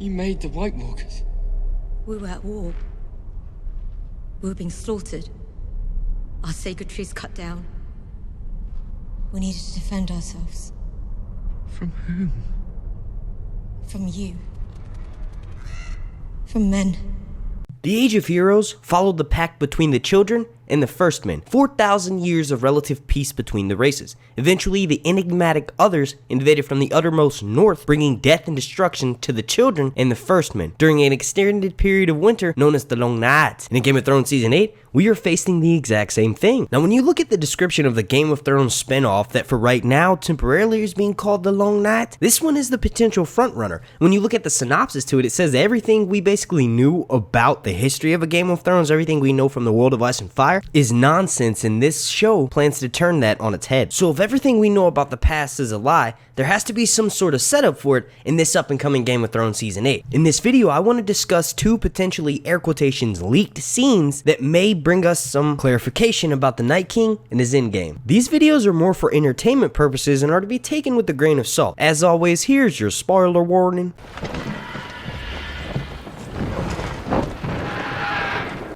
You made the White Walkers. We were at war. We were being slaughtered. Our sacred trees cut down. We needed to defend ourselves. From whom? From you. From men. The Age of Heroes followed the pact between the children and the First Men, 4,000 years of relative peace between the races. Eventually, the enigmatic others invaded from the uttermost north, bringing death and destruction to the children and the First Men during an extended period of winter known as the Long Nights. And in Game of Thrones Season 8, we are facing the exact same thing. Now, when you look at the description of the Game of Thrones spinoff that for right now temporarily is being called the Long Night, this one is the potential frontrunner. When you look at the synopsis to it, it says everything we basically knew about the history of a Game of Thrones, everything we know from the world of Ice and Fire, is nonsense, and this show plans to turn that on its head. So if everything we know about the past is a lie, there has to be some sort of setup for it in this up and coming Game of Thrones Season 8. In this video, I want to discuss two potentially air quotations leaked scenes that may bring us some clarification about the Night King and his endgame. These videos are more for entertainment purposes and are to be taken with a grain of salt. As always, here's your spoiler warning.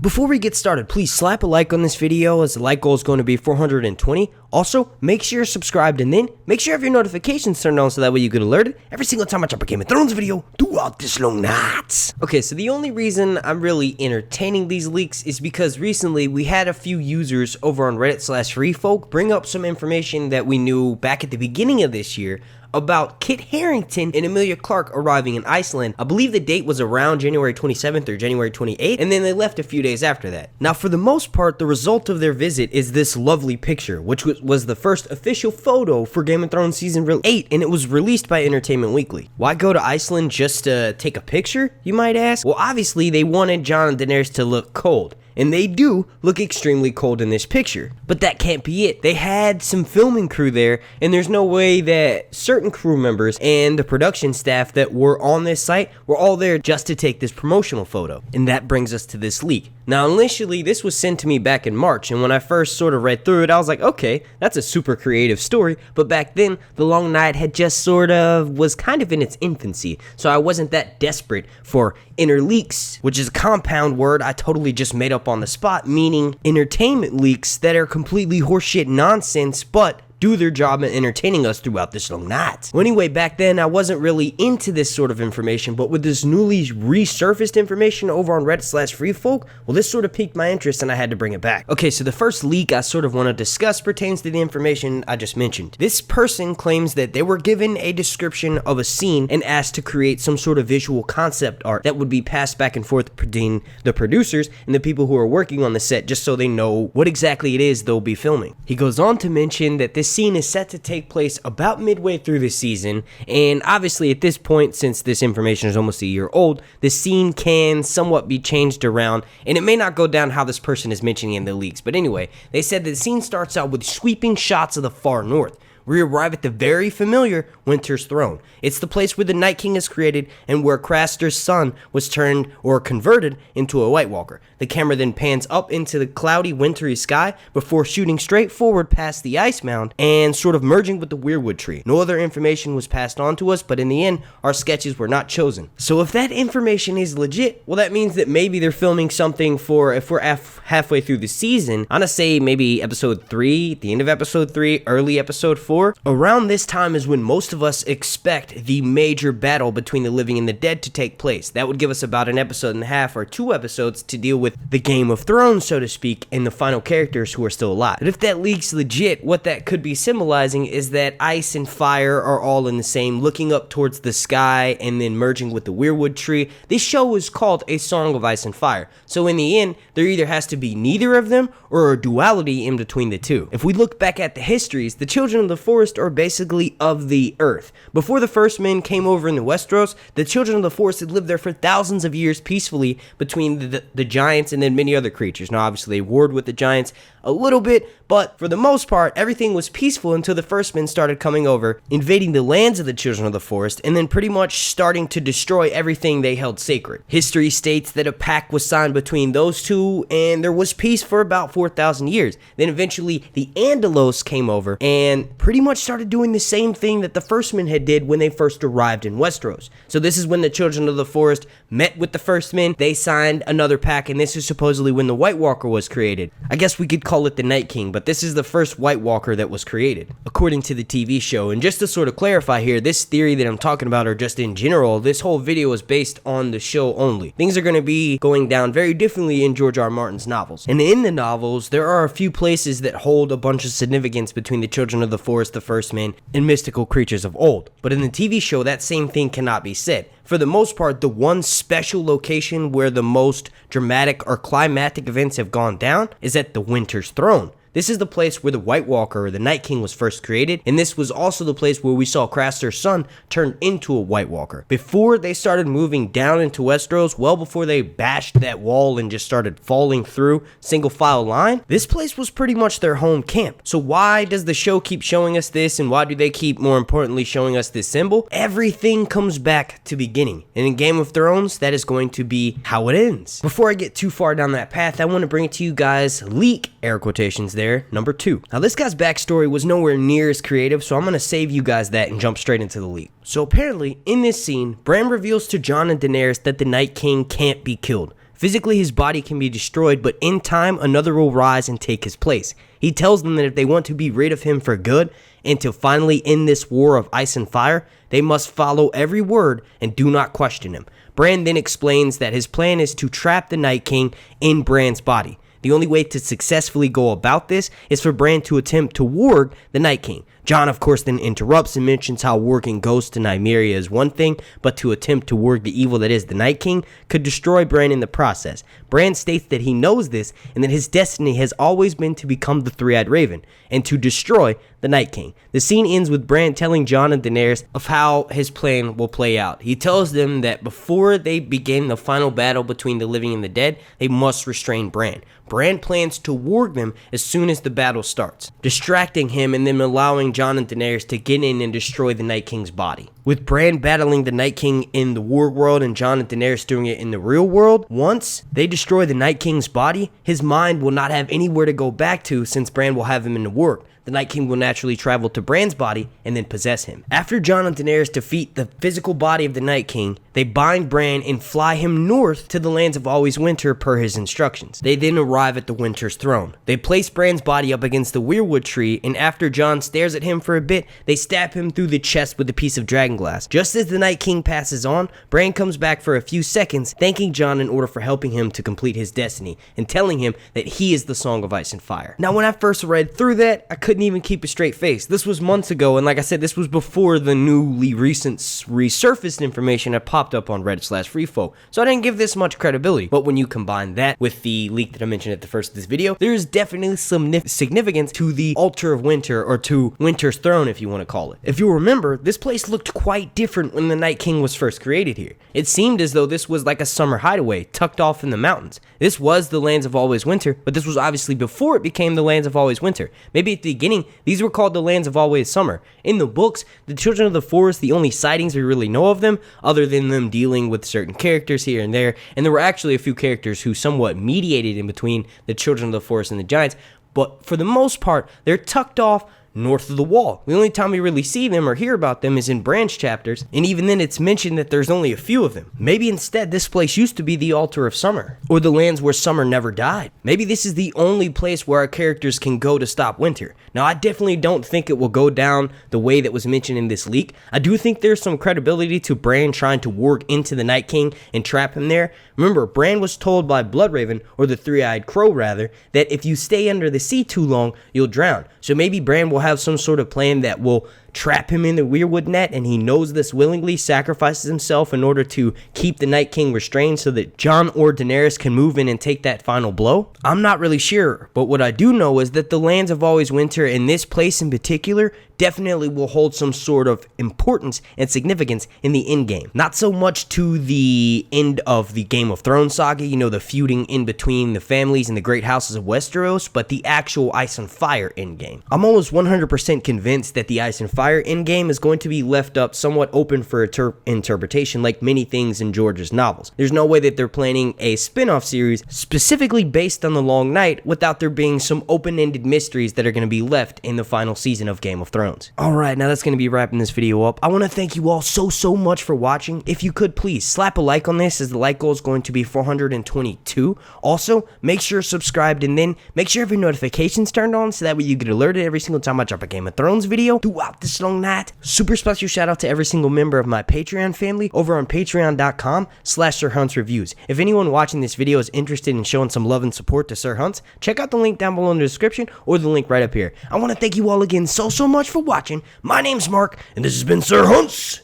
Before we get started, please slap a like on this video as the like goal is going to be 420. Also, make sure you're subscribed and then make sure you have your notifications turned on so that way you get alerted every single time I drop a Game of Thrones video throughout this long night. Okay, so the only reason I'm really entertaining these leaks is because recently we had a few users over on Reddit/FreeFolk bring up some information that we knew back at the beginning of this year about Kit Harington and Emilia Clarke arriving in Iceland. I believe the date was around January 27th or January 28th, and then they left a few days after that. Now, for the most part, the result of their visit is this lovely picture, which was the first official photo for Game of Thrones Season 8, and it was released by Entertainment Weekly. Why go to Iceland just to take a picture, you might ask? Well, obviously, they wanted Jon and Daenerys to look cold. And they do look extremely cold in this picture. But that can't be it. They had some filming crew there, and there's no way that certain crew members and the production staff that were on this site were all there just to take this promotional photo. And that brings us to this leak. Now, initially, this was sent to me back in March, and when I first sort of read through it, I was like, okay, that's a super creative story, but back then, The Long Night had just sort of was kind of in its infancy, so I wasn't that desperate for inner leaks, which is a compound word I totally just made up on the spot, meaning entertainment leaks that are completely horseshit nonsense, but do their job in entertaining us throughout this long night. Well, anyway, back then I wasn't really into this sort of information, but with this newly resurfaced information over on Reddit/FreeFolk, well, this sort of piqued my interest and I had to bring it back. Okay, so the first leak I sort of want to discuss pertains to the information I just mentioned. This person claims that they were given a description of a scene and asked to create some sort of visual concept art that would be passed back and forth between the producers and the people who are working on the set just so they know what exactly it is they'll be filming. He goes on to mention that this scene is set to take place about midway through the season, and obviously at this point, since this information is almost a year old, the scene can somewhat be changed around, and it may not go down how this person is mentioning in the leaks. But anyway, they said that the scene starts out with sweeping shots of the far north. We arrive at the very familiar Winter's Throne. It's the place where the Night King is created and where Craster's son was turned or converted into a White Walker. The camera then pans up into the cloudy, wintry sky before shooting straight forward past the ice mound and sort of merging with the weirwood tree. No other information was passed on to us, but in the end, our sketches were not chosen. So if that information is legit, well, that means that maybe they're filming something for, if we're halfway through the season, I'm gonna say maybe episode 3, the end of episode 3, early episode 4. Around this time is when most of us expect the major battle between the living and the dead to take place. That would give us about an episode and a half or 2 episodes to deal with the Game of Thrones, so to speak, and the final characters who are still alive. But if that leak's legit, what that could be symbolizing is that ice and fire are all in the same, looking up towards the sky and then merging with the weirwood tree. This show is called A Song of Ice and Fire. So in the end, there either has to be neither of them or a duality in between the two. If we look back at the histories, the children of the forest are basically of the earth. Before the first men came over in the Westeros, the children of the forest had lived there for thousands of years peacefully between the giants and then many other creatures. Now, obviously, they warred with the giants a little bit, but for the most part, everything was peaceful until the first men started coming over, invading the lands of the children of the forest, and then pretty much starting to destroy everything they held sacred. History states that a pact was signed between those two, and there was peace for about 4,000 years. Then eventually, the Andalos came over, and pretty pretty much started doing the same thing that the First Men had did when they first arrived in Westeros. So this is when the Children of the Forest met with the First Men, they signed another pact, and this is supposedly when the White Walker was created. I guess we could call it the Night King, but this is the first White Walker that was created, according to the TV show. And just to sort of clarify here, this theory that I'm talking about, or just in general, this whole video is based on the show only. Things are going to be going down very differently in George R. R. Martin's novels. And in the novels, there are a few places that hold a bunch of significance between the Children of the Forest, the First Men, and mystical creatures of old. But in the TV show, that same thing cannot be said. For the most part, the one special location where the most dramatic or climactic events have gone down is at the Winter's Throne. This is the place where the White Walker, or the Night King, was first created, and this was also the place where we saw Craster's son turn into a White Walker. Before they started moving down into Westeros, well before they bashed that wall and just started falling through single file line, this place was pretty much their home camp. So why does the show keep showing us this, and why do they keep, more importantly, showing us this symbol? Everything comes back to beginning, and in Game of Thrones, that is going to be how it ends. Before I get too far down that path, I want to bring it to you guys, leak, air quotations there, number 2. Now this guy's backstory was nowhere near as creative, so I'm going to save you guys that and jump straight into the leak. So apparently, in this scene, Bran reveals to Jon and Daenerys that the Night King can't be killed. Physically, his body can be destroyed, but in time, another will rise and take his place. He tells them that if they want to be rid of him for good, and to finally end this war of ice and fire, they must follow every word and do not question him. Bran then explains that his plan is to trap the Night King in Bran's body. The only way to successfully go about this is for Bran to attempt to warg the Night King. Jon, of course, then interrupts and mentions how warging ghosts to Nymeria is one thing, but to attempt to warg the evil that is the Night King could destroy Bran in the process. Bran states that he knows this and that his destiny has always been to become the Three-Eyed Raven and to destroy the Night King. The scene ends with Bran telling Jon and Daenerys of how his plan will play out. He tells them that before they begin the final battle between the living and the dead, they must restrain Bran. Bran plans to warg them as soon as the battle starts, distracting him and then allowing Jon and Daenerys to get in and destroy the Night King's body. With Bran battling the Night King in the warg world and Jon and Daenerys doing it in the real world, once they destroy the Night King's body, his mind will not have anywhere to go back to since Bran will have him in the warg. The Night King will naturally travel to Bran's body and then possess him. After Jon and Daenerys defeat the physical body of the Night King, they bind Bran and fly him north to the lands of Always Winter per his instructions. They then arrive at the Winter's Throne. They place Bran's body up against the weirwood tree, and after Jon stares at him for a bit, they stab him through the chest with a piece of dragonglass. Just as the Night King passes on, Bran comes back for a few seconds, thanking Jon in order for helping him to complete his destiny, and telling him that he is the Song of Ice and Fire. Now when I first read through that, I couldn't even keep a straight face. This was months ago, and like I said, this was before the newly recent resurfaced information had popped up on Reddit/Freefolk, so I didn't give this much credibility. But when you combine that with the leak that I mentioned at the first of this video, there is definitely some significance to the Altar of Winter, or to Winter's Throne if you want to call it. If you remember, this place looked quite different when the Night King was first created here. It seemed as though this was like a summer hideaway tucked off in the mountains. This was the lands of Always Winter, but this was obviously before it became the lands of Always Winter. Maybe at the beginning, these were called the lands of Always Summer. In the books, the Children of the Forest, the only sightings we really know of them, other than them dealing with certain characters here and there, and there were actually a few characters who somewhat mediated in between the Children of the Forest and the Giants, but for the most part, they're tucked off north of the wall. The only time we really see them or hear about them is in Bran's chapters, and even then it's mentioned that there's only a few of them. Maybe instead this place used to be the Altar of Summer, or the lands where summer never died. Maybe this is the only place where our characters can go to stop winter. Now I definitely don't think it will go down the way that was mentioned in this leak. I do think there's some credibility to Bran trying to warg into the Night King and trap him there. Remember, Bran was told by Bloodraven, or the Three-Eyed Crow rather, that if you stay under the sea too long, you'll drown. So maybe Bran will have some sort of plan that will trap him in the weirwood net, and he knows this willingly, sacrifices himself in order to keep the Night King restrained so that Jon or Daenerys can move in and take that final blow. I'm not really sure, but what I do know is that the lands of Always Winter, in this place in particular, definitely will hold some sort of importance and significance in the endgame. Not so much to the end of the Game of Thrones saga, you know, the feuding in between the families and the great houses of Westeros, but the actual Ice and Fire endgame. I'm almost 100% convinced that the Ice and Fire Fire endgame is going to be left up somewhat open for interpretation, like many things in George's novels. There's no way that they're planning a spin-off series specifically based on the Long Night without there being some open-ended mysteries that are going to be left in the final season of Game of Thrones. Alright, now that's going to be wrapping this video up. I want to thank you all so much for watching. If you could, please slap a like on this, as the like goal is going to be 422. Also, make sure you're subscribed, and then make sure your notifications turned on so that way you get alerted every single time I drop a Game of Thrones video throughout this long night. Super special shout out to every single member of my Patreon family over on patreon.com/SirHuntsReviews. If anyone watching this video is interested in showing some love and support to Sir Hunts, check out the link down below in the description or the link right up here. I want to thank you all again so much for watching. My name's Mark, and this has been Sir Hunts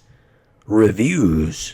Reviews.